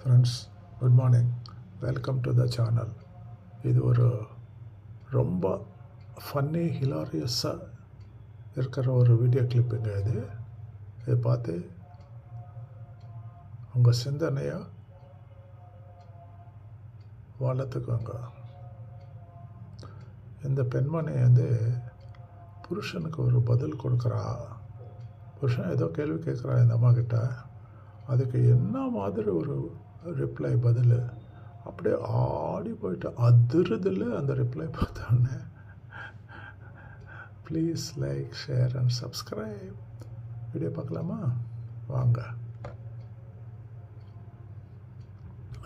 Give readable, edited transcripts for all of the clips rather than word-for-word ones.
Friends, good morning. Welcome to the channel. இது ஒரு ரொம்ப ஃபன்னி ஹிலாரியஸாக இருக்கிற ஒரு வீடியோ கிளிப்புங்க. இதை பார்த்து உங்கள் சிந்தனையை வளர்த்துக்கோங்க. இந்த பெண்மணி புருஷனுக்கு ஒரு பதில் கொடுக்குறா. புருஷன் ஏதோ கேள்வி கேட்குறா இந்த அம்மா கிட்ட. அதுக்கு என்ன மாதிரி ஒரு ரிப்ளை பதில், அப்படியே ஆடி போயிட்டு அதிருதில் அந்த ரிப்ளை பார்த்தோன்னே. Please like, share and subscribe. Video பார்க்கலாமா? வாங்க.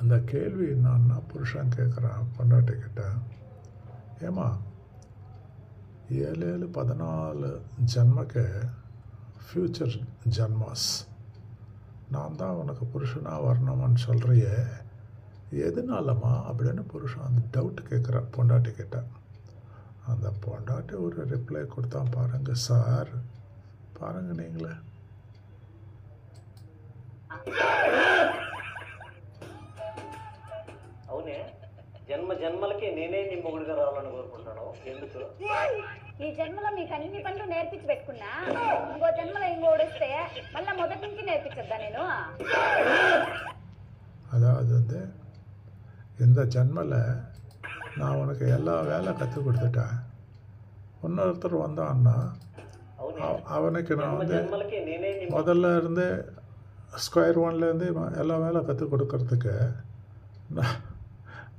அந்த கேள்வி என்னன்னா, புருஷன் கேட்குறான் பொண்டாட்டிக்கிட்ட, ஏமா 7-14 ஜன்மக்கு ஃப்யூச்சர் ஜன்மாஸ் நான் தான் உனக்கு புருஷனாக வரணுமான்னு சொல்கிறியே, எதுனாலம்மா அப்படின்னு புருஷன் அந்த டவுட் கேட்குறான் பொண்டாட்டிக்கிட்ட. அந்த பொண்டாட்டி ஒரு ரிப்ளை கொடுத்தான் பாருங்க சார், பாருங்க நீங்களே. అవునే జన్మ జన్మలకి నేనే నీ మొగుడిగా రావాలని కోరుకుంటాను. ఎందుకు? ఈ జన్మలో మీకు అన్ని పనులు నేర్పించి పెట్టుకున్నా, ఇంకో జన్మలో ఇంకోడిస్తే మళ్ళీ మొదటి నుంచి నేర్పించద్దా నేను? அதாவது இந்த ஜன்மல நான் உனக்கு எல்லா வேலை கற்றுக் கொடுத்துட்டேன். இன்னொருத்தர் வந்தான்னா அவனுக்கு நான் முதல்ல இருந்தே ஸ்கொயர் ஒன்லேருந்து எல்லா வேலை கற்றுக் கொடுக்கறதுக்கு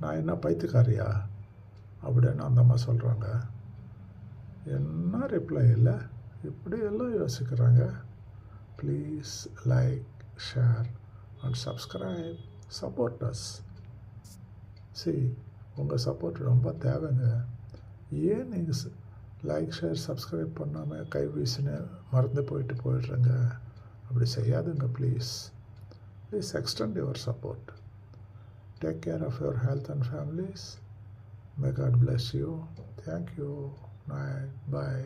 நான் என்ன பைத்தியக்காரியா அப்படின்னு அந்த அம்மா சொல்கிறாங்க. என்ன ரிப்ளை இல்லை, இப்படி எல்லாம் யோசிக்கிறாங்க. Please like, share and subscribe. Support us. உங்கள் சப்போர்ட் ரொம்ப தேவைங்க. ஏன் நீங்கள் லைக், ஷேர், சப்ஸ்கிரைப் பண்ணாமல் கை வீசினு மறந்து போயிடுறேங்க. அப்படி செய்யாதுங்க. Please extend your support. Take care of your health and families. May God bless you. Thank you. Bye.